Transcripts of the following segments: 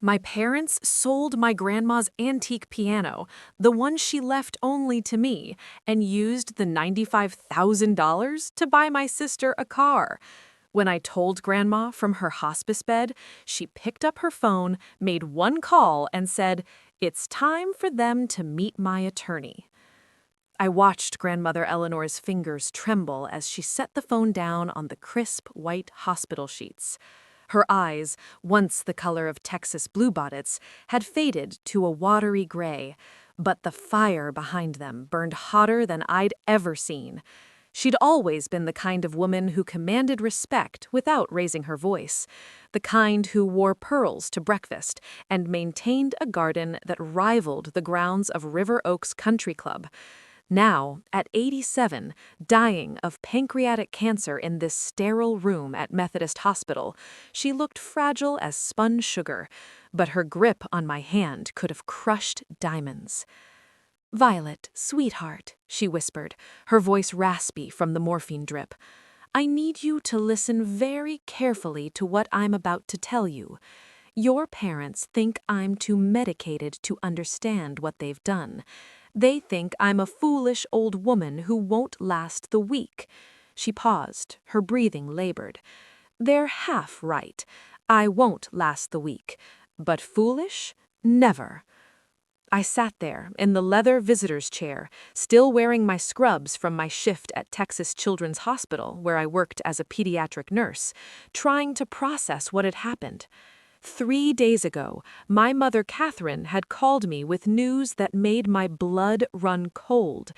My parents sold my grandma's antique piano, the one she left only to me, and used the $95,000 to buy my sister a car. When I told Grandma from her hospice bed, she picked up her phone, made one call, and said, "It's time for them to meet my attorney." I watched Grandmother Eleanor's fingers tremble as she set the phone down on the crisp, white hospital sheets. Her eyes, once the color of Texas bluebonnets, had faded to a watery gray, but the fire behind them burned hotter than I'd ever seen. She'd always been the kind of woman who commanded respect without raising her voice, the kind who wore pearls to breakfast and maintained a garden that rivaled the grounds of River Oaks Country Club. Now, at 87, dying of pancreatic cancer in this sterile room at Methodist Hospital, she looked fragile as spun sugar, but her grip on my hand could have crushed diamonds. "Violet, sweetheart," she whispered, her voice raspy from the morphine drip. "I need you to listen very carefully to what I'm about to tell you. Your parents think I'm too medicated to understand what they've done. They think I'm a foolish old woman who won't last the week." She paused, her breathing labored. "They're half right. I won't last the week. But foolish? Never." I sat there in the leather visitor's chair, still wearing my scrubs from my shift at Texas Children's Hospital, where I worked as a pediatric nurse, trying to process what had happened. 3 days ago, my mother Catherine had called me with news that made my blood run cold.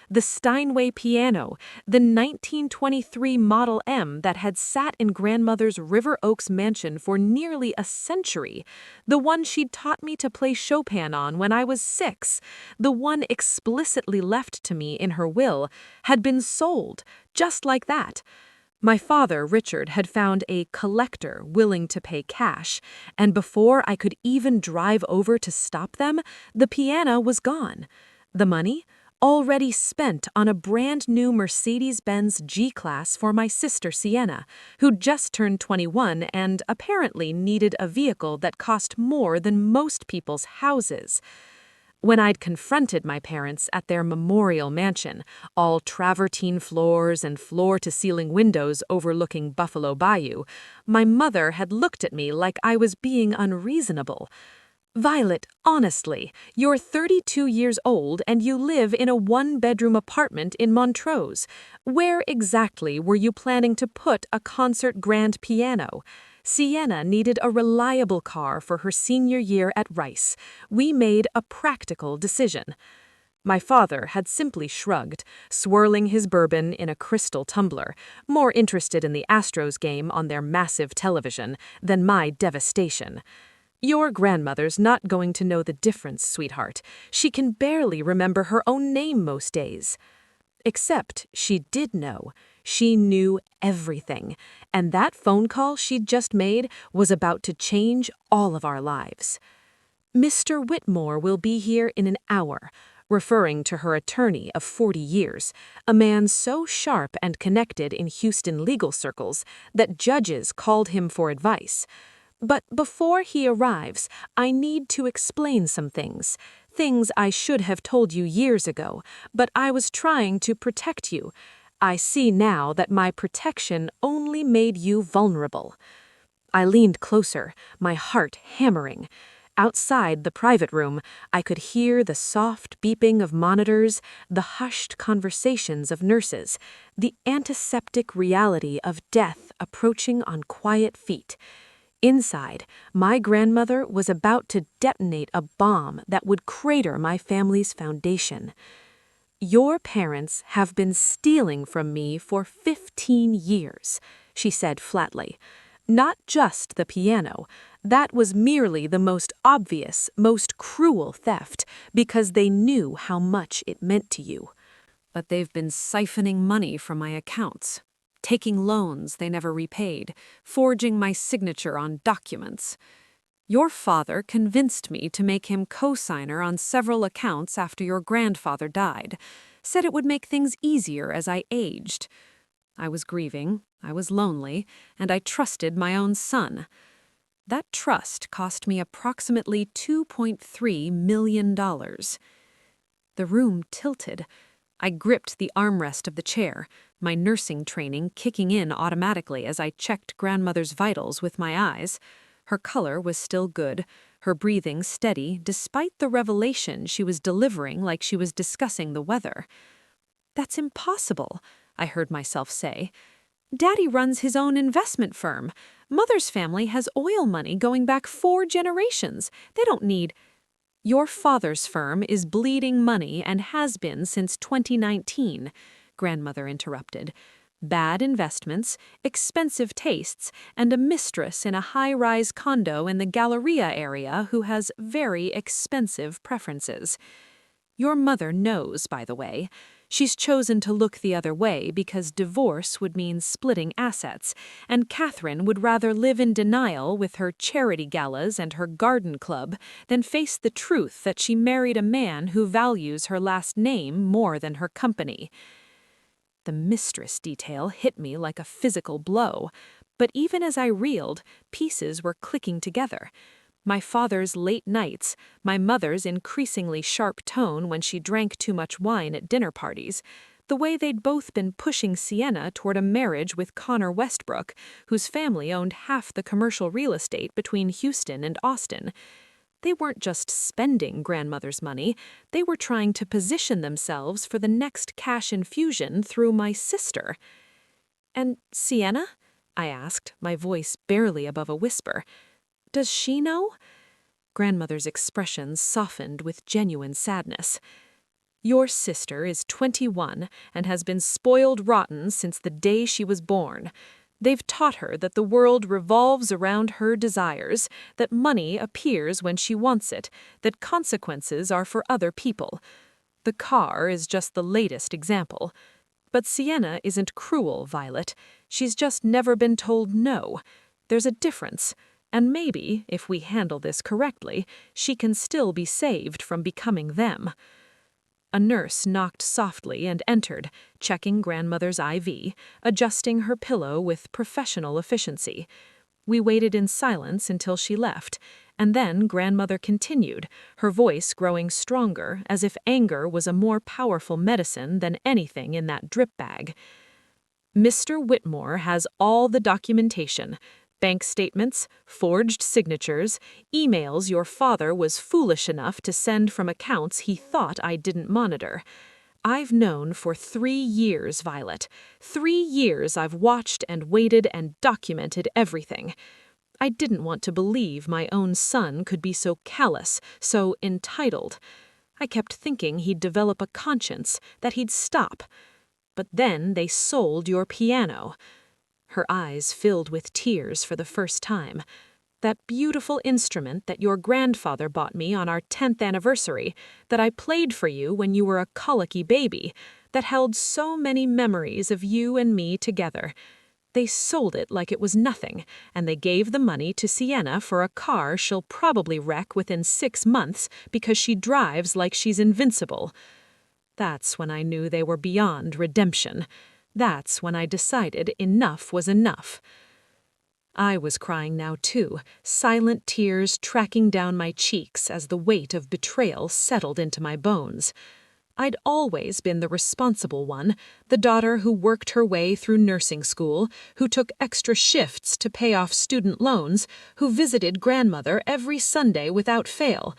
The Steinway piano, the 1923 Model M that had sat in Grandmother's River Oaks mansion for nearly a century, the one she'd taught me to play Chopin on when I was 6, the one explicitly left to me in her will, had been sold, just like that. My father, Richard, had found a collector willing to pay cash, and before I could even drive over to stop them, the piano was gone. The money? Already spent on a brand new Mercedes-Benz G-Class for my sister Sienna, who'd just turned 21 and apparently needed a vehicle that cost more than most people's houses. When I'd confronted my parents at their memorial mansion, all travertine floors and floor-to-ceiling windows overlooking Buffalo Bayou, my mother had looked at me like I was being unreasonable. "Violet, honestly, you're 32 years old and you live in a one-bedroom apartment in Montrose. Where exactly were you planning to put a concert grand piano? Sienna needed a reliable car for her senior year at Rice. We made a practical decision." My father had simply shrugged, swirling his bourbon in a crystal tumbler, more interested in the Astros game on their massive television than my devastation. "Your grandmother's not going to know the difference, sweetheart. She can barely remember her own name most days." Except she did know. She knew everything, and that phone call she'd just made was about to change all of our lives. "Mr. Whitmore will be here in an hour," referring to her attorney of 40 years, a man so sharp and connected in Houston legal circles that judges called him for advice. "But before he arrives, I need to explain some things. Things I should have told you years ago, but I was trying to protect you. I see now that my protection only made you vulnerable." I leaned closer, my heart hammering. Outside the private room, I could hear the soft beeping of monitors, the hushed conversations of nurses, the antiseptic reality of death approaching on quiet feet. Inside, my grandmother was about to detonate a bomb that would crater my family's foundation. "Your parents have been stealing from me for 15 years, she said flatly. "Not just the piano. That was merely the most obvious, most cruel theft, because they knew how much it meant to you. But they've been siphoning money from my accounts, taking loans they never repaid, forging my signature on documents. Your father convinced me to make him co-signer on several accounts after your grandfather died, said it would make things easier as I aged. I was grieving, I was lonely, and I trusted my own son. That trust cost me approximately $2.3 million. The room tilted. I gripped the armrest of the chair, my nursing training kicking in automatically as I checked grandmother's vitals with my eyes. Her color was still good, her breathing steady despite the revelation she was delivering like she was discussing the weather. "That's impossible," I heard myself say. "Daddy runs his own investment firm. Mother's family has oil money going back 4 generations. They don't need—" "Your father's firm is bleeding money and has been since 2019, grandmother interrupted. "Bad investments, expensive tastes, and a mistress in a high-rise condo in the Galleria area who has very expensive preferences. Your mother knows, by the way. She's chosen to look the other way because divorce would mean splitting assets, and Catherine would rather live in denial with her charity galas and her garden club than face the truth that she married a man who values her last name more than her company." The mistress detail hit me like a physical blow, but even as I reeled, pieces were clicking together. My father's late nights, my mother's increasingly sharp tone when she drank too much wine at dinner parties, the way they'd both been pushing Sienna toward a marriage with Connor Westbrook, whose family owned half the commercial real estate between Houston and Austin. They weren't just spending grandmother's money, they were trying to position themselves for the next cash infusion through my sister. "And Sienna?" I asked, my voice barely above a whisper. "Does she know?" Grandmother's expression softened with genuine sadness. "Your sister is 21 and has been spoiled rotten since the day she was born. They've taught her that the world revolves around her desires, that money appears when she wants it, that consequences are for other people. The car is just the latest example. But Sienna isn't cruel, Violet. She's just never been told no. There's a difference. And maybe, if we handle this correctly, she can still be saved from becoming them." A nurse knocked softly and entered, checking grandmother's IV, adjusting her pillow with professional efficiency. We waited in silence until she left, and then grandmother continued, her voice growing stronger as if anger was a more powerful medicine than anything in that drip bag. "Mr. Whitmore has all the documentation. Bank statements, forged signatures, emails your father was foolish enough to send from accounts he thought I didn't monitor. I've known for 3 years, Violet. 3 years I've watched and waited and documented everything. I didn't want to believe my own son could be so callous, so entitled. I kept thinking he'd develop a conscience, that he'd stop. But then they sold your piano." Her eyes filled with tears for the first time. "That beautiful instrument that your grandfather bought me on our 10th anniversary, that I played for you when you were a colicky baby, that held so many memories of you and me together. They sold it like it was nothing, and they gave the money to Sienna for a car she'll probably wreck within 6 months because she drives like she's invincible. That's when I knew they were beyond redemption. That's when I decided enough was enough." I was crying now too, silent tears tracking down my cheeks as the weight of betrayal settled into my bones. I'd always been the responsible one, the daughter who worked her way through nursing school, who took extra shifts to pay off student loans, who visited grandmother every Sunday without fail.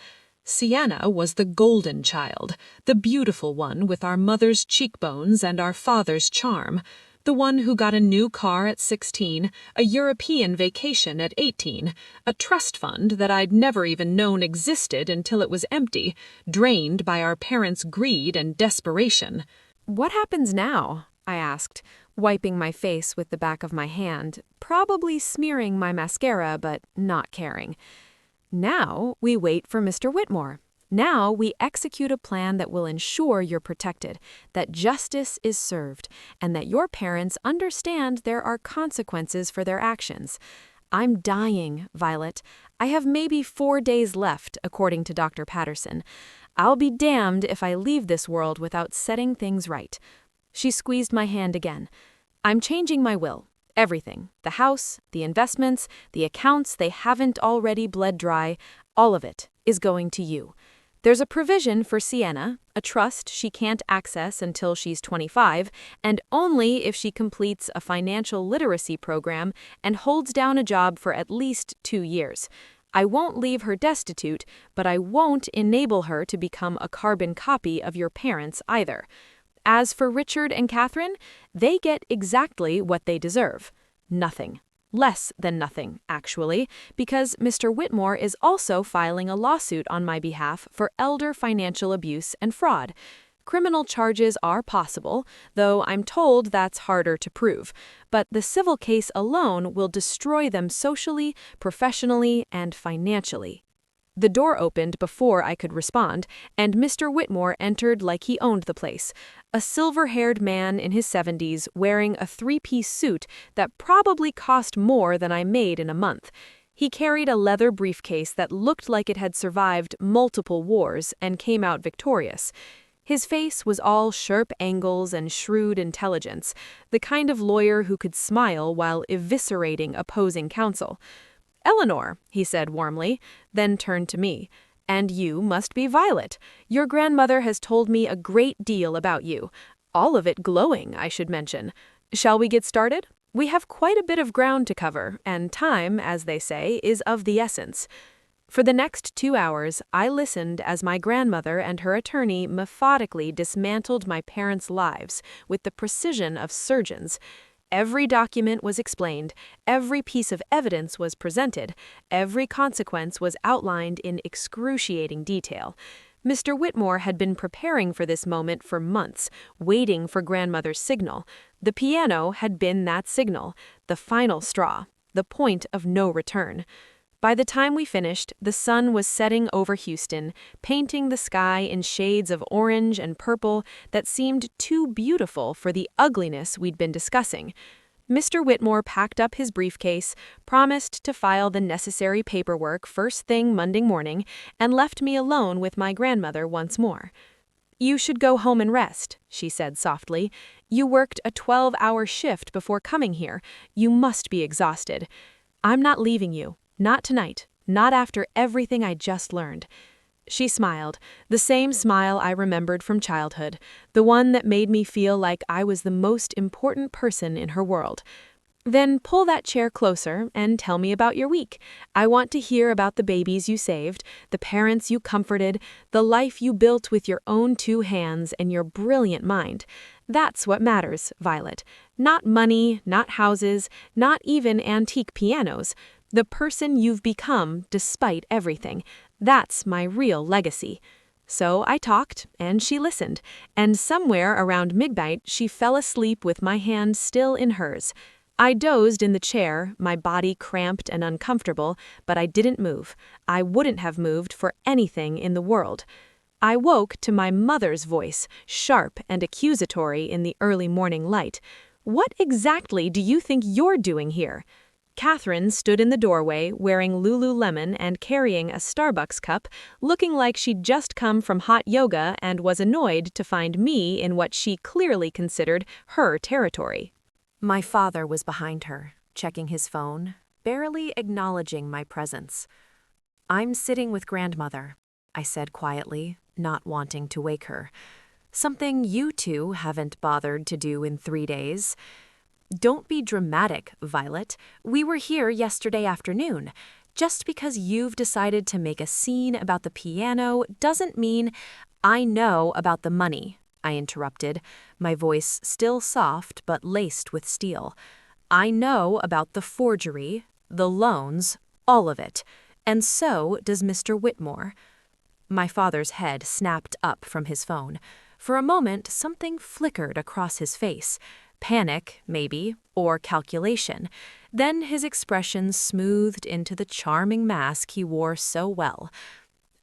Sienna was the golden child, the beautiful one with our mother's cheekbones and our father's charm, the one who got a new car at 16, a European vacation at 18, a trust fund that I'd never even known existed until it was empty, drained by our parents' greed and desperation. "What happens now?" I asked, wiping my face with the back of my hand, probably smearing my mascara but not caring. "Now we wait for Mr. Whitmore. Now we execute a plan that will ensure you're protected, that justice is served, and that your parents understand there are consequences for their actions. I'm dying, Violet. I have maybe 4 days left, according to Dr. Patterson. I'll be damned if I leave this world without setting things right." She squeezed my hand again. "I'm changing my will. Everything. The house, the investments, the accounts they haven't already bled dry, all of it is going to you. There's a provision for Sienna, a trust she can't access until she's 25, and only if she completes a financial literacy program and holds down a job for at least 2 years. I won't leave her destitute, but I won't enable her to become a carbon copy of your parents either. As for Richard and Catherine, they get exactly what they deserve. Nothing. Less than nothing, actually, because Mr. Whitmore is also filing a lawsuit on my behalf for elder financial abuse and fraud. Criminal charges are possible, though I'm told that's harder to prove, but the civil case alone will destroy them socially, professionally, and financially. The door opened before I could respond, and Mr. Whitmore entered like he owned the place, a silver-haired man in his 70s wearing a 3-piece suit that probably cost more than I made in a month. He carried a leather briefcase that looked like it had survived multiple wars and came out victorious. His face was all sharp angles and shrewd intelligence, the kind of lawyer who could smile while eviscerating opposing counsel. "Eleanor," he said warmly, then turned to me. "And you must be Violet. Your grandmother has told me a great deal about you. All of it glowing, I should mention. Shall we get started? We have quite a bit of ground to cover, and time, as they say, is of the essence." For the next 2 hours, I listened as my grandmother and her attorney methodically dismantled my parents' lives with the precision of surgeons. Every document was explained, every piece of evidence was presented, every consequence was outlined in excruciating detail. Mr. Whitmore had been preparing for this moment for months, waiting for grandmother's signal. The piano had been that signal, the final straw, the point of no return. By the time we finished, the sun was setting over Houston, painting the sky in shades of orange and purple that seemed too beautiful for the ugliness we'd been discussing. Mr. Whitmore packed up his briefcase, promised to file the necessary paperwork first thing Monday morning, and left me alone with my grandmother once more. "You should go home and rest," she said softly. "You worked a 12-hour shift before coming here. You must be exhausted. I'm not leaving you. Not tonight, not after everything I just learned." She smiled, the same smile I remembered from childhood, the one that made me feel like I was the most important person in her world. "Then pull that chair closer and tell me about your week. I want to hear about the babies you saved, the parents you comforted, the life you built with your own 2 hands and your brilliant mind. That's what matters, Violet. Not money, not houses, not even antique pianos. The person you've become despite everything. That's my real legacy." So I talked, and she listened, and somewhere around midnight she fell asleep with my hand still in hers. I dozed in the chair, my body cramped and uncomfortable, but I didn't move. I wouldn't have moved for anything in the world. I woke to my mother's voice, sharp and accusatory in the early morning light. "What exactly do you think you're doing here?" Catherine stood in the doorway, wearing Lululemon and carrying a Starbucks cup, looking like she'd just come from hot yoga and was annoyed to find me in what she clearly considered her territory. My father was behind her, checking his phone, barely acknowledging my presence. "I'm sitting with grandmother," I said quietly, not wanting to wake her. "Something you two haven't bothered to do in 3 days. Don't be dramatic, Violet. We were here yesterday afternoon. Just because you've decided to make a scene about the piano doesn't mean—" "I know about the money," I interrupted, my voice still soft but laced with steel. "I know about the forgery, the loans, all of it. And so does Mr. Whitmore." My father's head snapped up from his phone. For a moment, something flickered across his face. Panic, maybe, or calculation. Then his expression smoothed into the charming mask he wore so well.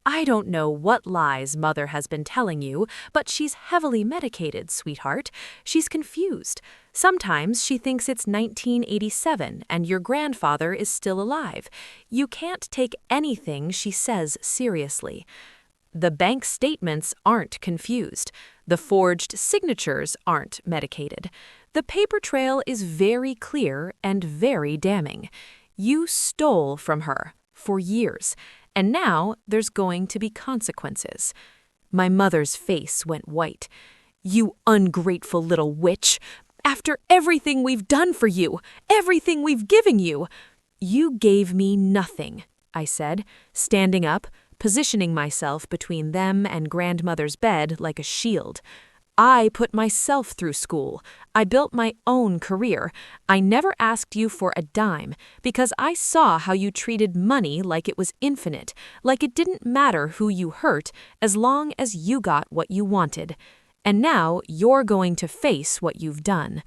"I don't know what lies Mother has been telling you, but she's heavily medicated, sweetheart. She's confused. Sometimes she thinks it's 1987 and your grandfather is still alive. You can't take anything she says seriously. The bank statements aren't confused. The forged signatures aren't medicated. The paper trail is very clear and very damning. You stole from her for years, and now there's going to be consequences. My mother's face went white. You ungrateful little witch! After everything we've done for you, everything we've given you, you gave me nothing, I said, standing up, positioning myself between them and grandmother's bed like a shield. I put myself through school. I built my own career. I never asked you for a dime because I saw how you treated money like it was infinite, like it didn't matter who you hurt as long as you got what you wanted. And now you're going to face what you've done.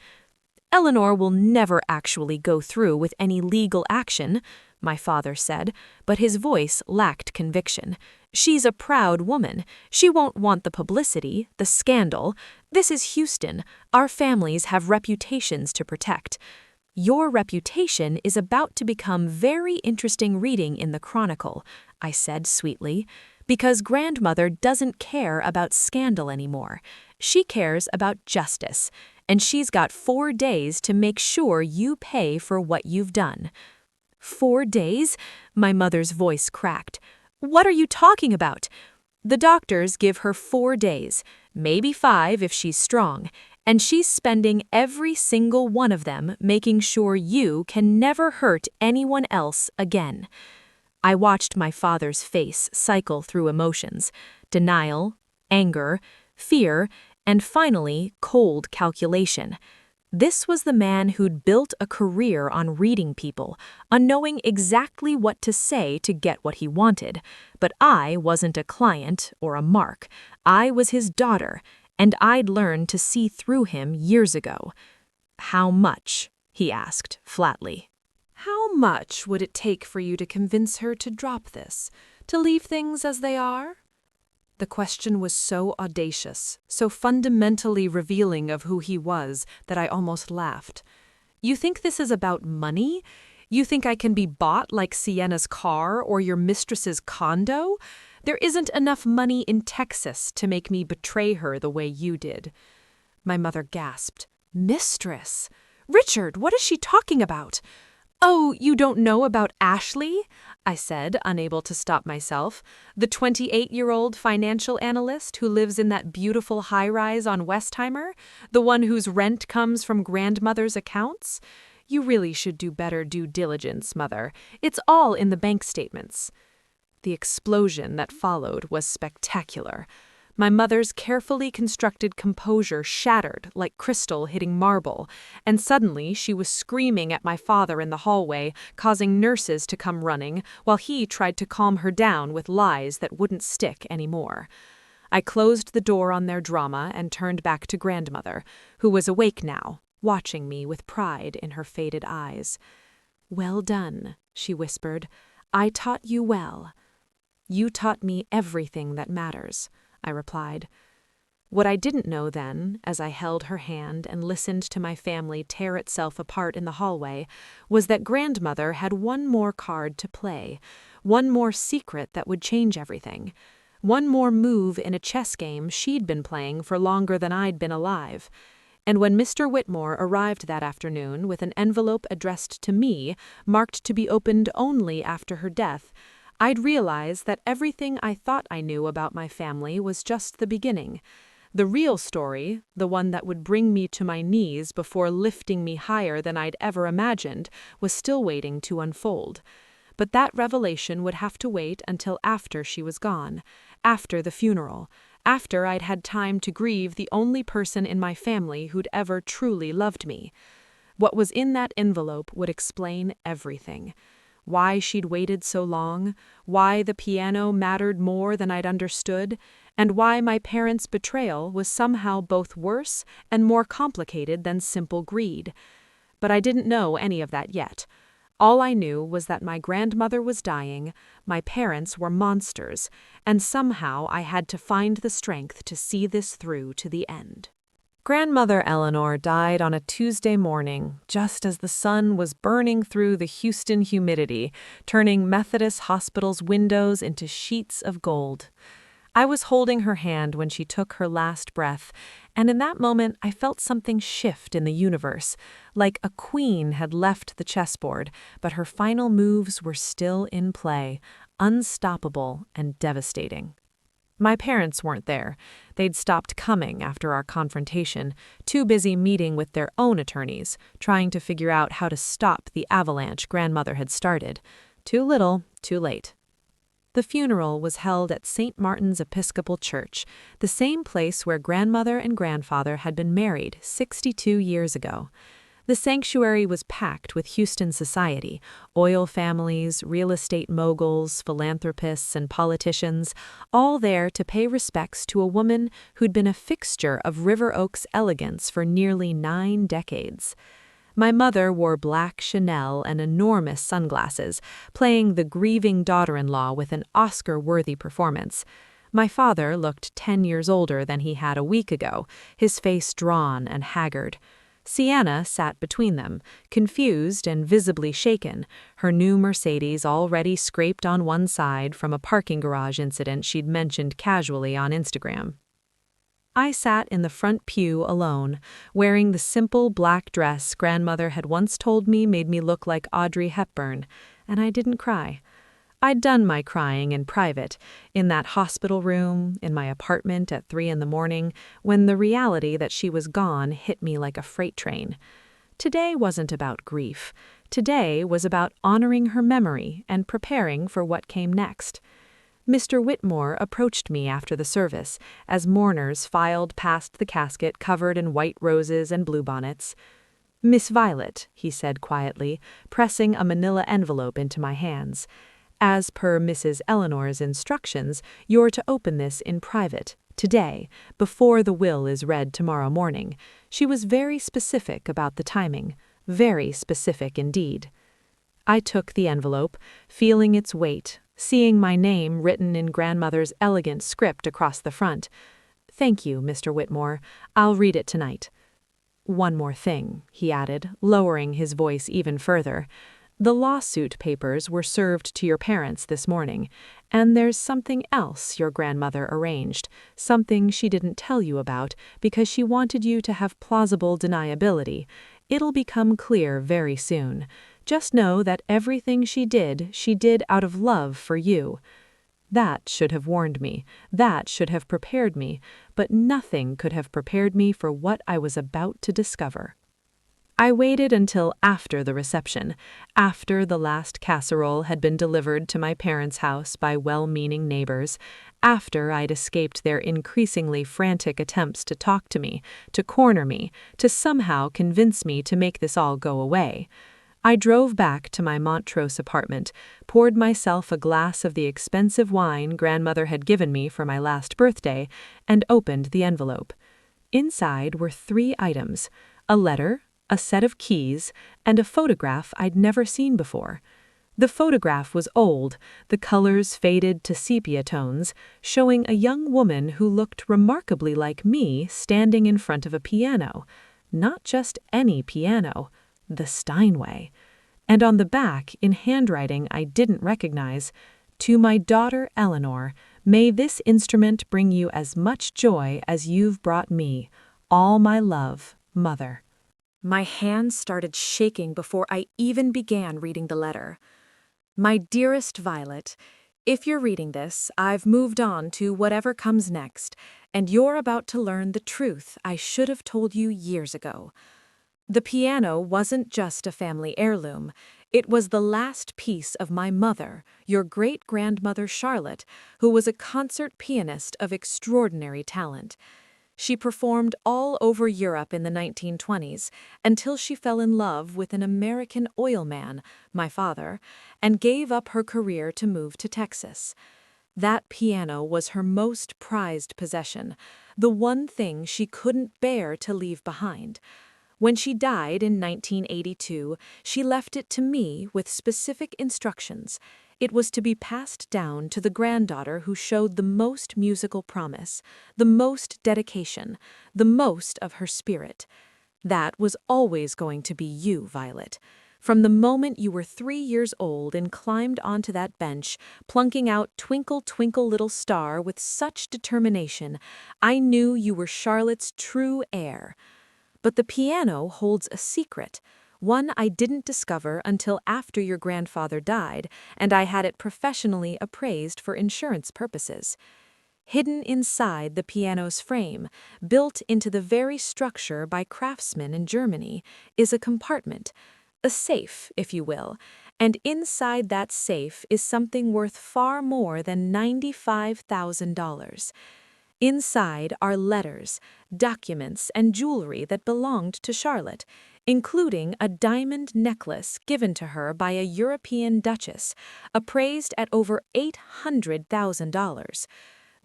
Eleanor will never actually go through with any legal action, my father said, but his voice lacked conviction. She's a proud woman. She won't want the publicity, the scandal. This is Houston. Our families have reputations to protect. Your reputation is about to become very interesting reading in the Chronicle, I said sweetly, because grandmother doesn't care about scandal anymore. She cares about justice, and she's got 4 days to make sure you pay for what you've done. 4 days? My mother's voice cracked. What are you talking about? The doctors give her 4 days, maybe 5 if she's strong, and she's spending every single one of them making sure you can never hurt anyone else again. I watched my father's face cycle through emotions: denial, anger, fear, and finally, cold calculation. This was the man who'd built a career on reading people, on knowing exactly what to say to get what he wanted. But I wasn't a client or a mark. I was his daughter, and I'd learned to see through him years ago. How much? He asked, flatly. How much would it take for you to convince her to drop this, to leave things as they are? The question was so audacious, so fundamentally revealing of who he was, that I almost laughed. You think this is about money? You think I can be bought like Sienna's car or your mistress's condo? There isn't enough money in Texas to make me betray her the way you did. My mother gasped. Mistress? Richard, what is she talking about? Oh, you don't know about Ashley? I said, unable to stop myself. The 28-year-old financial analyst who lives in that beautiful high-rise on Westheimer? The one whose rent comes from grandmother's accounts? You really should do better due diligence, Mother. It's all in the bank statements. The explosion that followed was spectacular. My mother's carefully constructed composure shattered like crystal hitting marble, and suddenly she was screaming at my father in the hallway, causing nurses to come running, while he tried to calm her down with lies that wouldn't stick anymore. I closed the door on their drama and turned back to grandmother, who was awake now, watching me with pride in her faded eyes. Well done, she whispered. I taught you well. You taught me everything that matters, I replied. What I didn't know then, as I held her hand and listened to my family tear itself apart in the hallway, was that grandmother had one more card to play, one more secret that would change everything, one more move in a chess game she'd been playing for longer than I'd been alive. And when Mr. Whitmore arrived that afternoon with an envelope addressed to me, marked to be opened only after her death, I'd realize that everything I thought I knew about my family was just the beginning. The real story, the one that would bring me to my knees before lifting me higher than I'd ever imagined, was still waiting to unfold. But that revelation would have to wait until after she was gone, after the funeral, after I'd had time to grieve the only person in my family who'd ever truly loved me. What was in that envelope would explain everything. Why she'd waited so long, why the piano mattered more than I'd understood, and why my parents' betrayal was somehow both worse and more complicated than simple greed. But I didn't know any of that yet. All I knew was that my grandmother was dying, my parents were monsters, and somehow I had to find the strength to see this through to the end. Grandmother Eleanor died on a Tuesday morning, just as the sun was burning through the Houston humidity, turning Methodist Hospital's windows into sheets of gold. I was holding her hand when she took her last breath, and in that moment I felt something shift in the universe, like a queen had left the chessboard, but her final moves were still in play, unstoppable and devastating. My parents weren't there. They'd stopped coming after our confrontation, too busy meeting with their own attorneys, trying to figure out how to stop the avalanche grandmother had started. Too little, too late. The funeral was held at St. Martin's Episcopal Church, the same place where grandmother and grandfather had been married 62 years ago. The sanctuary was packed with Houston society, oil families, real estate moguls, philanthropists, and politicians, all there to pay respects to a woman who'd been a fixture of River Oaks elegance for nearly 9 decades. My mother wore black Chanel and enormous sunglasses, playing the grieving daughter-in-law with an Oscar-worthy performance. My father looked 10 years older than he had a week ago, his face drawn and haggard. Sienna sat between them, confused and visibly shaken, her new Mercedes already scraped on one side from a parking garage incident she'd mentioned casually on Instagram. I sat in the front pew alone, wearing the simple black dress grandmother had once told me made me look like Audrey Hepburn, and I didn't cry. I'd done my crying in private, in that hospital room, in my apartment at 3 a.m, when the reality that she was gone hit me like a freight train. Today wasn't about grief. Today was about honoring her memory and preparing for what came next. Mr. Whitmore approached me after the service, as mourners filed past the casket covered in white roses and bluebonnets. "Miss Violet," he said quietly, pressing a manila envelope into my hands. "As per Mrs. Eleanor's instructions, you're to open this in private, today, before the will is read tomorrow morning." She was very specific about the timing, very specific indeed. I took the envelope, feeling its weight, seeing my name written in grandmother's elegant script across the front. "Thank you, Mr. Whitmore. I'll read it tonight." "One more thing," he added, lowering his voice even further. "The lawsuit papers were served to your parents this morning, and there's something else your grandmother arranged, something she didn't tell you about because she wanted you to have plausible deniability. It'll become clear very soon. Just know that everything she did out of love for you." That should have warned me, that should have prepared me, but nothing could have prepared me for what I was about to discover. I waited until after the reception, after the last casserole had been delivered to my parents' house by well-meaning neighbors, after I'd escaped their increasingly frantic attempts to talk to me, to corner me, to somehow convince me to make this all go away. I drove back to my Montrose apartment, poured myself a glass of the expensive wine grandmother had given me for my last birthday, and opened the envelope. Inside were 3 items: a letter, a set of keys, and a photograph I'd never seen before. The photograph was old, the colors faded to sepia tones, showing a young woman who looked remarkably like me standing in front of a piano. Not just any piano, the Steinway. And on the back, in handwriting I didn't recognize, "To my daughter Eleanor, may this instrument bring you as much joy as you've brought me. All my love, Mother." My hands started shaking before I even began reading the letter. "My dearest Violet, if you're reading this, I've moved on to whatever comes next, and you're about to learn the truth I should have told you years ago. The piano wasn't just a family heirloom. It was the last piece of my mother, your great-grandmother Charlotte, who was a concert pianist of extraordinary talent. She performed all over Europe in the 1920s until she fell in love with an American oil man, my father, and gave up her career to move to Texas. That piano was her most prized possession, the one thing she couldn't bear to leave behind. When she died in 1982, she left it to me with specific instructions. It was to be passed down to the granddaughter who showed the most musical promise, the most dedication, the most of her spirit. That was always going to be you, Violet. From the moment you were 3 years old and climbed onto that bench, plunking out Twinkle, Twinkle, Little Star with such determination, I knew you were Charlotte's true heir. But the piano holds a secret, one I didn't discover until after your grandfather died, and I had it professionally appraised for insurance purposes. Hidden inside the piano's frame, built into the very structure by craftsmen in Germany, is a compartment, a safe, if you will, and inside that safe is something worth far more than $95,000. Inside are letters, documents, and jewelry that belonged to Charlotte, including a diamond necklace given to her by a European duchess, appraised at over $800,000.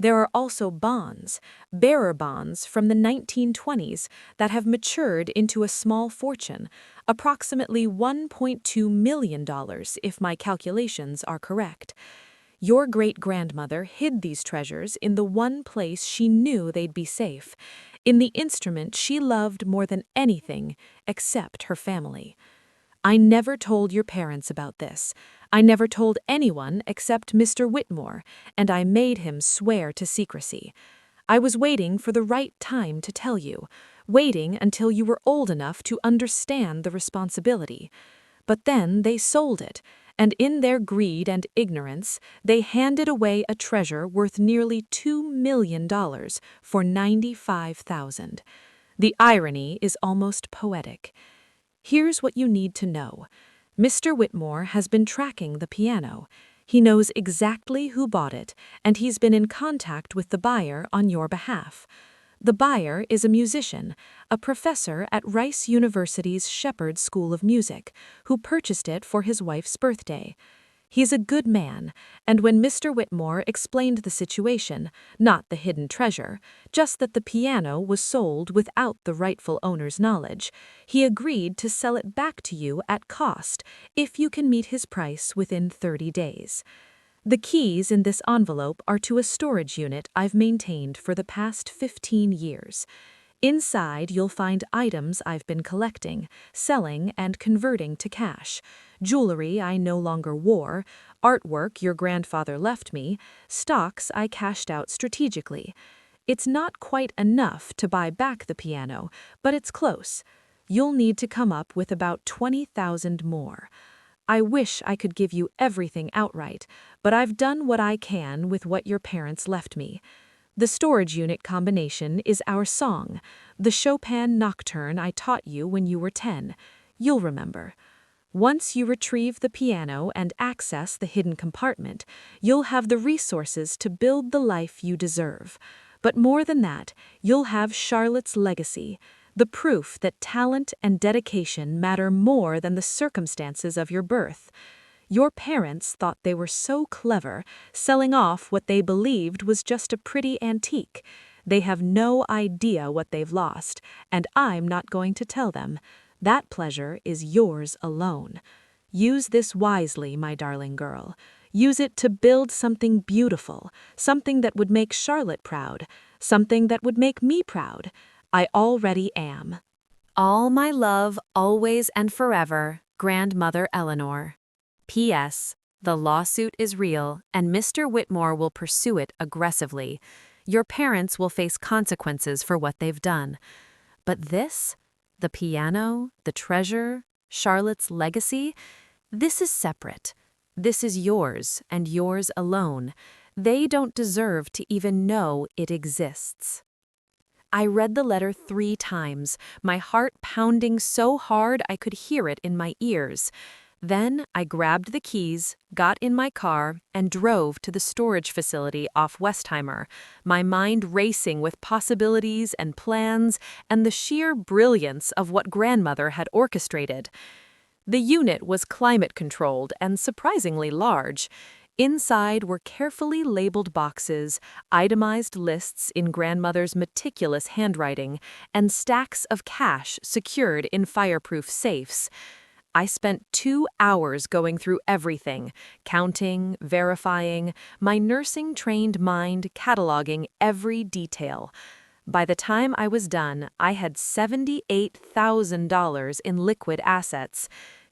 There are also bonds, bearer bonds from the 1920s that have matured into a small fortune, approximately $1.2 million if my calculations are correct. Your great-grandmother hid these treasures in the one place she knew they'd be safe, in the instrument she loved more than anything except her family. I never told your parents about this. I never told anyone except Mr. Whitmore, and I made him swear to secrecy. I was waiting for the right time to tell you, waiting until you were old enough to understand the responsibility. But then they sold it, and in their greed and ignorance, they handed away a treasure worth nearly $2 million for $95,000. The irony is almost poetic. Here's what you need to know. Mr. Whitmore has been tracking the piano. He knows exactly who bought it, and he's been in contact with the buyer on your behalf. The buyer is a musician, a professor at Rice University's Shepherd School of Music, who purchased it for his wife's birthday. He's a good man, and when Mr. Whitmore explained the situation, not the hidden treasure, just that the piano was sold without the rightful owner's knowledge, he agreed to sell it back to you at cost if you can meet his price within 30 days. The keys in this envelope are to a storage unit I've maintained for the past 15 years. Inside, you'll find items I've been collecting, selling, and converting to cash, jewelry I no longer wore, artwork your grandfather left me, stocks I cashed out strategically. It's not quite enough to buy back the piano, but it's close. You'll need to come up with about $20,000 more. I wish I could give you everything outright, but I've done what I can with what your parents left me. The storage unit combination is our song, the Chopin Nocturne I taught you when you were 10. You'll remember. Once you retrieve the piano and access the hidden compartment, you'll have the resources to build the life you deserve. But more than that, you'll have Charlotte's legacy, the proof that talent and dedication matter more than the circumstances of your birth. Your parents thought they were so clever, selling off what they believed was just a pretty antique. They have no idea what they've lost, and I'm not going to tell them. That pleasure is yours alone. Use this wisely, my darling girl. Use it to build something beautiful, something that would make Charlotte proud, something that would make me proud. I already am. All my love, always and forever, Grandmother Eleanor. P.S. The lawsuit is real, and Mr. Whitmore will pursue it aggressively. Your parents will face consequences for what they've done. But this, the piano, the treasure, Charlotte's legacy, this is separate. This is yours, and yours alone. They don't deserve to even know it exists. I read the letter 3 times, my heart pounding so hard I could hear it in my ears. Then I grabbed the keys, got in my car, and drove to the storage facility off Westheimer, my mind racing with possibilities and plans and the sheer brilliance of what grandmother had orchestrated. The unit was climate-controlled and surprisingly large. Inside were carefully labeled boxes, itemized lists in grandmother's meticulous handwriting, and stacks of cash secured in fireproof safes. I spent 2 hours going through everything, counting, verifying, my nursing-trained mind cataloging every detail. By the time I was done, I had $78,000 in liquid assets.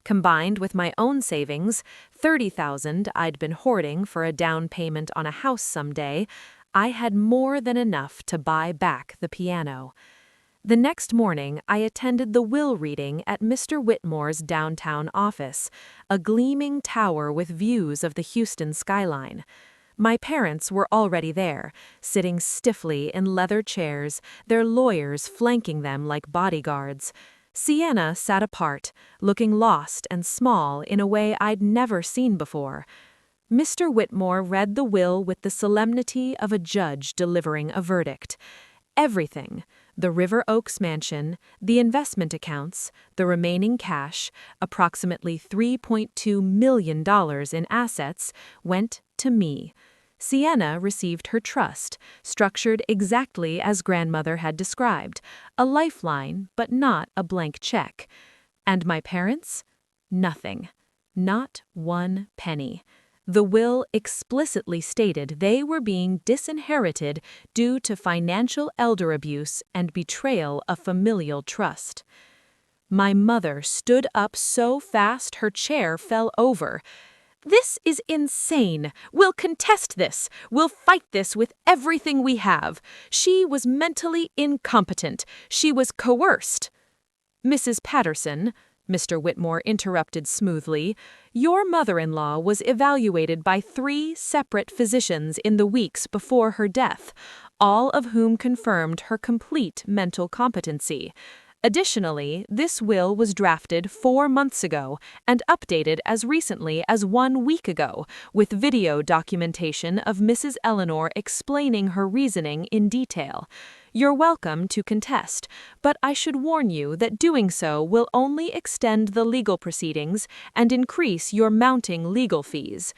Combined with my own savings, $30,000 I'd been hoarding for a down payment on a house someday, I had more than enough to buy back the piano. The next morning, I attended the will reading at Mr. Whitmore's downtown office, a gleaming tower with views of the Houston skyline. My parents were already there, sitting stiffly in leather chairs, their lawyers flanking them like bodyguards. Sienna sat apart, looking lost and small in a way I'd never seen before. Mr. Whitmore read the will with the solemnity of a judge delivering a verdict. Everything, the River Oaks mansion, the investment accounts, the remaining cash, approximately $3.2 million in assets, went to me. Sienna received her trust, structured exactly as grandmother had described, a lifeline but not a blank check. And my parents? Nothing. Not one penny. The will explicitly stated they were being disinherited due to financial elder abuse and betrayal of familial trust. My mother stood up so fast her chair fell over. "This is insane. We'll contest this. We'll fight this with everything we have. She was mentally incompetent. She was coerced." "Mrs. Patterson," Mr. Whitmore interrupted smoothly, "your mother-in-law was evaluated by 3 separate physicians in the weeks before her death, all of whom confirmed her complete mental competency. Additionally, this will was drafted 4 months ago and updated as recently as 1 week ago, with video documentation of Mrs. Eleanor explaining her reasoning in detail. You're welcome to contest, but I should warn you that doing so will only extend the legal proceedings and increase your mounting legal fees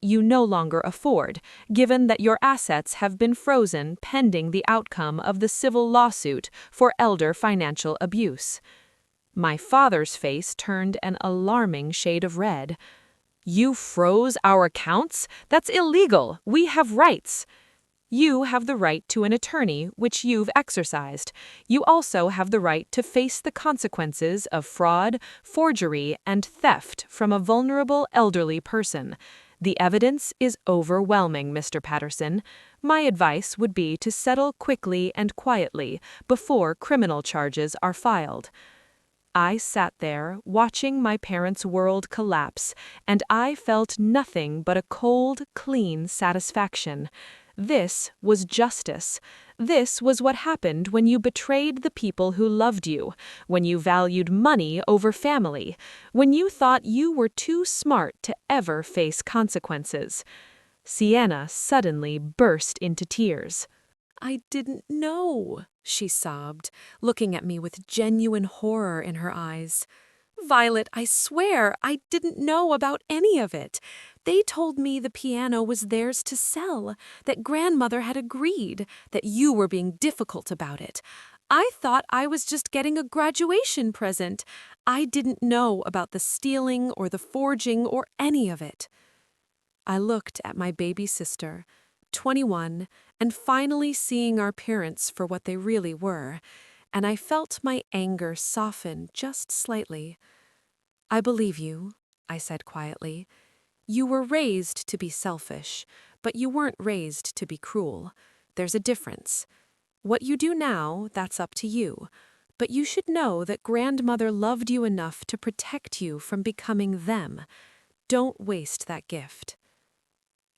you no longer afford, given that your assets have been frozen pending the outcome of the civil lawsuit for elder financial abuse." My father's face turned an alarming shade of red. "You froze our accounts? That's illegal. We have rights." "You have the right to an attorney, which you've exercised. You also have the right to face the consequences of fraud, forgery, and theft from a vulnerable elderly person. The evidence is overwhelming, Mr. Patterson. My advice would be to settle quickly and quietly before criminal charges are filed." I sat there, watching my parents' world collapse, and I felt nothing but a cold, clean satisfaction. This was justice. This was what happened when you betrayed the people who loved you, when you valued money over family, when you thought you were too smart to ever face consequences. Sienna suddenly burst into tears. "I didn't know," she sobbed, looking at me with genuine horror in her eyes. "Violet, I swear, I didn't know about any of it. They told me the piano was theirs to sell, that grandmother had agreed, that you were being difficult about it. I thought I was just getting a graduation present. I didn't know about the stealing or the forging or any of it." I looked at my baby sister, 21, and finally seeing our parents for what they really were, and I felt my anger soften just slightly. "I believe you," I said quietly. "You were raised to be selfish, but you weren't raised to be cruel. There's a difference. What you do now, that's up to you. But you should know that grandmother loved you enough to protect you from becoming them. Don't waste that gift."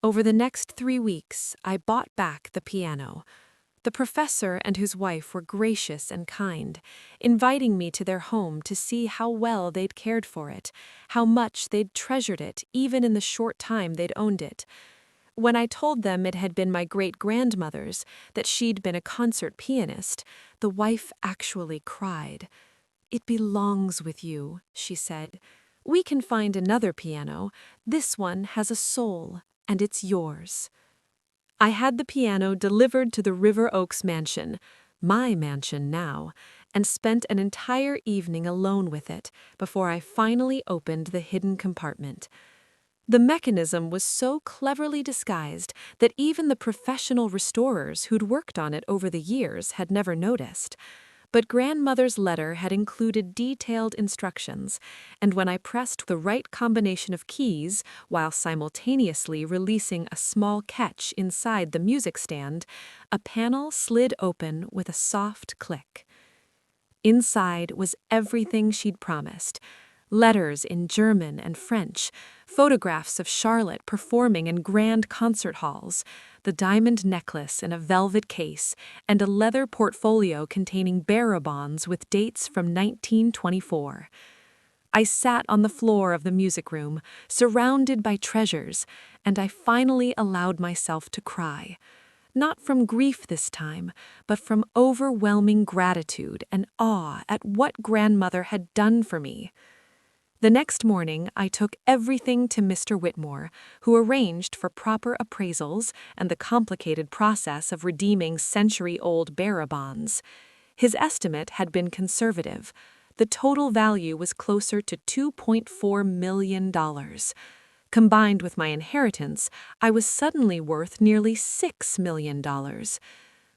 Over the next 3 weeks, I bought back the piano. The professor and his wife were gracious and kind, inviting me to their home to see how well they'd cared for it, how much they'd treasured it even in the short time they'd owned it. When I told them it had been my great-grandmother's, that she'd been a concert pianist, the wife actually cried. "It belongs with you," she said. "We can find another piano. This one has a soul, and it's yours." I had the piano delivered to the River Oaks mansion, my mansion now, and spent an entire evening alone with it before I finally opened the hidden compartment. The mechanism was so cleverly disguised that even the professional restorers who'd worked on it over the years had never noticed. But grandmother's letter had included detailed instructions, and when I pressed the right combination of keys while simultaneously releasing a small catch inside the music stand, a panel slid open with a soft click. Inside was everything she'd promised. Letters in German and French, photographs of Charlotte performing in grand concert halls, the diamond necklace in a velvet case, and a leather portfolio containing bearer bonds with dates from 1924. I sat on the floor of the music room, surrounded by treasures, and I finally allowed myself to cry. Not from grief this time, but from overwhelming gratitude and awe at what grandmother had done for me. The next morning, I took everything to Mr. Whitmore, who arranged for proper appraisals and the complicated process of redeeming century-old bearer bonds. His estimate had been conservative. The total value was closer to $2.4 million. Combined with my inheritance, I was suddenly worth nearly $6 million.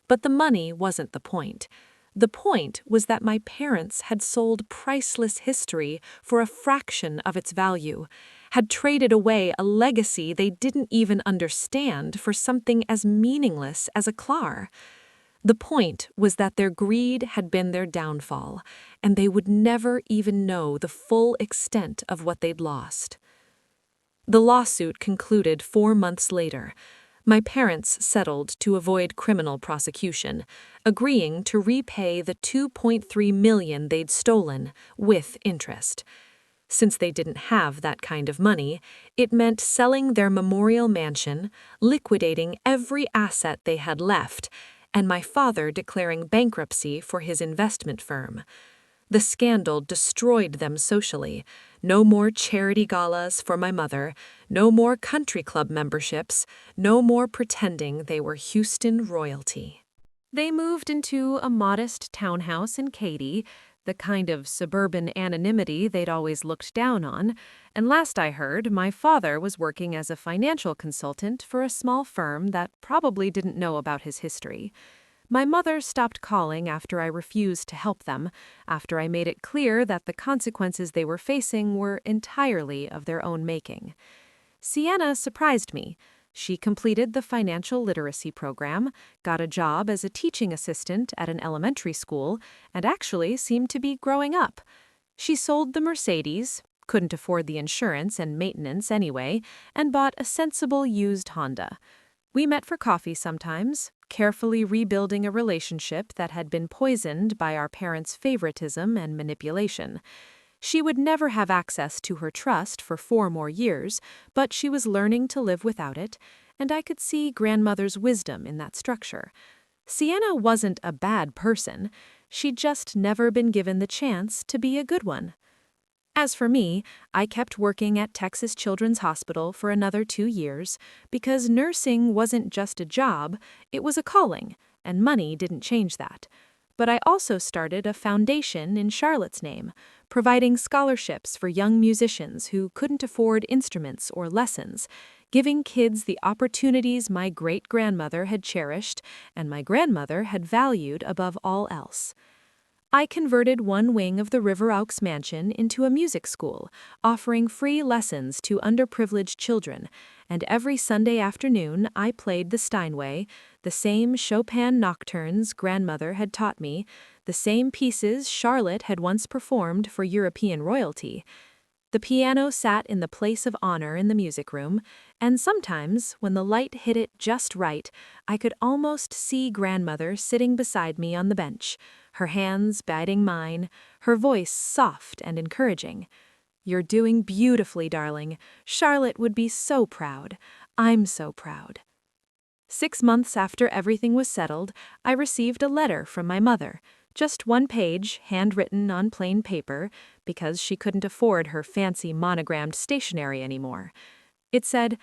But the money wasn't the point. The point was that my parents had sold priceless history for a fraction of its value, had traded away a legacy they didn't even understand for something as meaningless as a clar. The point was that their greed had been their downfall, and they would never even know the full extent of what they'd lost. The lawsuit concluded 4 months later. My parents settled to avoid criminal prosecution, agreeing to repay the $2.3 million they'd stolen with interest. Since they didn't have that kind of money, it meant selling their memorial mansion, liquidating every asset they had left, and my father declaring bankruptcy for his investment firm. The scandal destroyed them socially. No more charity galas for my mother, no more country club memberships, no more pretending they were Houston royalty. They moved into a modest townhouse in Katy, the kind of suburban anonymity they'd always looked down on, and last I heard, my father was working as a financial consultant for a small firm that probably didn't know about his history. My mother stopped calling after I refused to help them, after I made it clear that the consequences they were facing were entirely of their own making. Sienna surprised me. She completed the financial literacy program, got a job as a teaching assistant at an elementary school, and actually seemed to be growing up. She sold the Mercedes, couldn't afford the insurance and maintenance anyway, and bought a sensible used Honda. We met for coffee sometimes, carefully rebuilding a relationship that had been poisoned by our parents' favoritism and manipulation. She would never have access to her trust for 4 more years, but she was learning to live without it, and I could see grandmother's wisdom in that structure. Sienna wasn't a bad person. She'd just never been given the chance to be a good one. As for me, I kept working at Texas Children's Hospital for another 2 years because nursing wasn't just a job, it was a calling, and money didn't change that. But I also started a foundation in Charlotte's name, providing scholarships for young musicians who couldn't afford instruments or lessons, giving kids the opportunities my great-grandmother had cherished and my grandmother had valued above all else. I converted one wing of the River Oaks mansion into a music school, offering free lessons to underprivileged children, and every Sunday afternoon I played the Steinway, the same Chopin nocturnes grandmother had taught me, the same pieces Charlotte had once performed for European royalty. The piano sat in the place of honor in the music room, and sometimes, when the light hit it just right, I could almost see grandmother sitting beside me on the bench, her hands guiding mine, her voice soft and encouraging. "You're doing beautifully, darling. Charlotte would be so proud. I'm so proud." 6 months after everything was settled, I received a letter from my mother. Just 1 page, handwritten on plain paper, because she couldn't afford her fancy monogrammed stationery anymore. It said,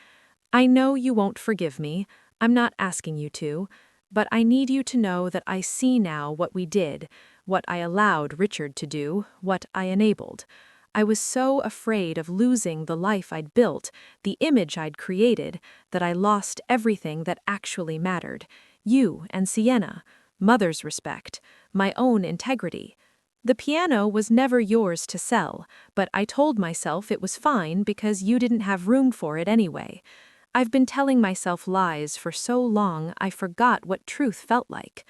"I know you won't forgive me. I'm not asking you to. But I need you to know that I see now what we did, what I allowed Richard to do, what I enabled. I was so afraid of losing the life I'd built, the image I'd created, that I lost everything that actually mattered. You and Sienna. mother's respect, my own integrity. The piano was never yours to sell, but I told myself it was fine because you didn't have room for it anyway. I've been telling myself lies for so long I forgot what truth felt like.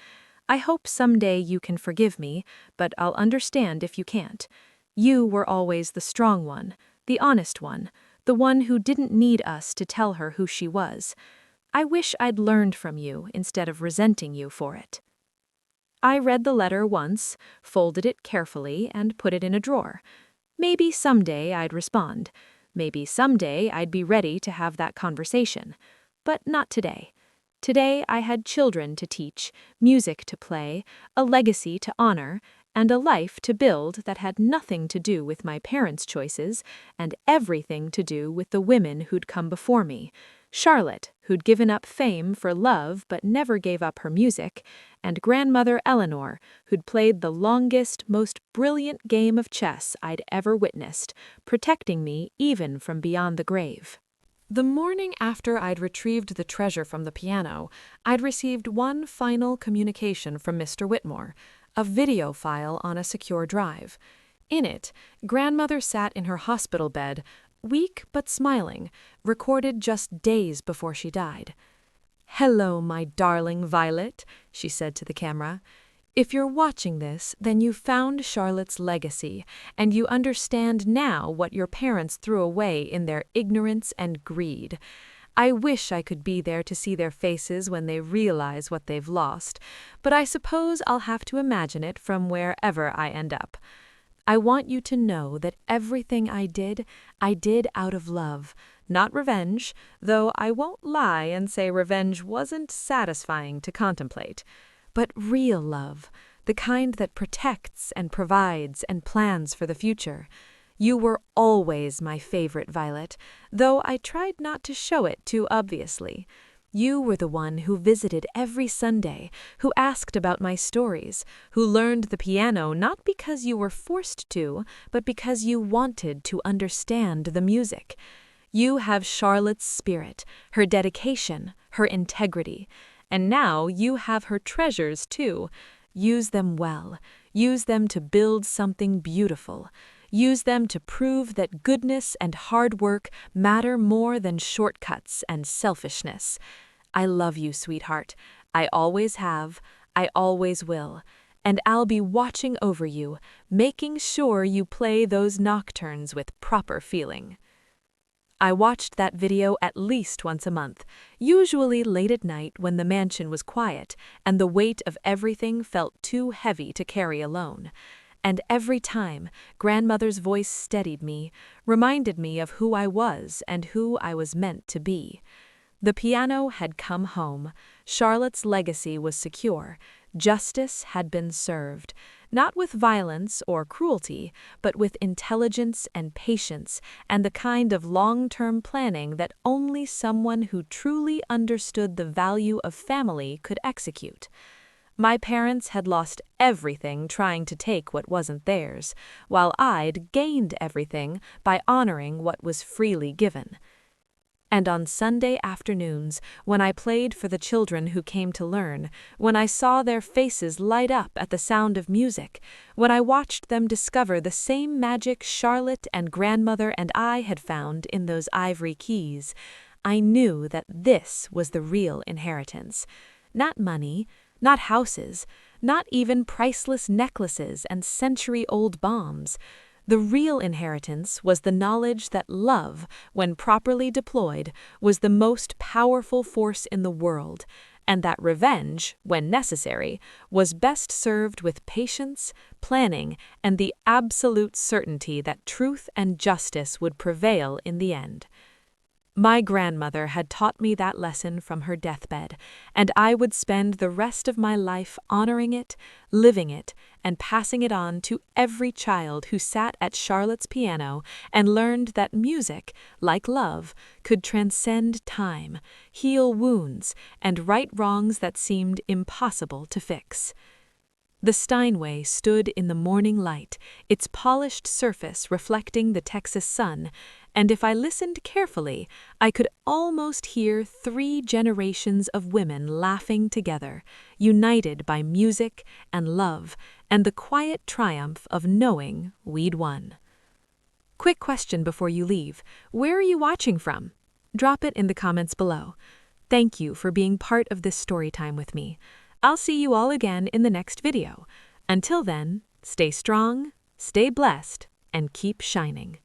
I hope someday you can forgive me, but I'll understand if you can't. You were always the strong one, the honest one, the one who didn't need us to tell her who she was. I wish I'd learned from you instead of resenting you for it. I read the letter once, folded it carefully, and put it in a drawer. Maybe someday I'd respond. Maybe someday I'd be ready to have that conversation. But not today. Today I had children to teach, music to play, a legacy to honor, and a life to build that had nothing to do with my parents' choices and everything to do with the women who'd come before me. Charlotte, who'd given up fame for love but never gave up her music, and grandmother Eleanor, who'd played the longest, most brilliant game of chess I'd ever witnessed, protecting me even from beyond the grave. The morning after I'd retrieved the treasure from the piano, I'd received one final communication from Mr. Whitmore, a video file on a secure drive. In it, grandmother sat in her hospital bed, weak but smiling, recorded just days before she died. "Hello, my darling Violet," she said to the camera. "If you're watching this, then you found Charlotte's legacy, and you understand now what your parents threw away in their ignorance and greed. I wish I could be there to see their faces when they realize what they've lost, but I suppose I'll have to imagine it from wherever I end up. I want you to know that everything I did out of love, not revenge, though I won't lie and say revenge wasn't satisfying to contemplate. But real love, the kind that protects and provides and plans for the future. You were always my favorite, Violet, though I tried not to show it too obviously. You were the one who visited every Sunday, who asked about my stories, who learned the piano not because you were forced to, but because you wanted to understand the music. You have Charlotte's spirit, her dedication, her integrity. And now you have her treasures too. Use them well. Use them to build something beautiful. Use them to prove that goodness and hard work matter more than shortcuts and selfishness. I love you, sweetheart. I always have. I always will. And I'll be watching over you, making sure you play those nocturnes with proper feeling. I watched that video at least once a month, usually late at night when the mansion was quiet and the weight of everything felt too heavy to carry alone. And every time, grandmother's voice steadied me, reminded me of who I was and who I was meant to be. The piano had come home, Charlotte's legacy was secure, justice had been served, not with violence or cruelty, but with intelligence and patience and the kind of long-term planning that only someone who truly understood the value of family could execute. My parents had lost everything trying to take what wasn't theirs, while I'd gained everything by honoring what was freely given. And on Sunday afternoons, when I played for the children who came to learn, when I saw their faces light up at the sound of music, when I watched them discover the same magic Charlotte and grandmother and I had found in those ivory keys, I knew that this was the real inheritance. Not money, not houses, not even priceless necklaces and century-old bombs. The real inheritance was the knowledge that love, when properly deployed, was the most powerful force in the world, and that revenge, when necessary, was best served with patience, planning, and the absolute certainty that truth and justice would prevail in the end. My grandmother had taught me that lesson from her deathbed, and I would spend the rest of my life honoring it, living it, and passing it on to every child who sat at Charlotte's piano and learned that music, like love, could transcend time, heal wounds, and right wrongs that seemed impossible to fix. The Steinway stood in the morning light, its polished surface reflecting the Texas sun, and if I listened carefully, I could almost hear 3 generations of women laughing together, united by music and love and the quiet triumph of knowing we'd won. Quick question before you leave. Where are you watching from? Drop it in the comments below. Thank you for being part of this story time with me. I'll see you all again in the next video. Until then, stay strong, stay blessed, and keep shining.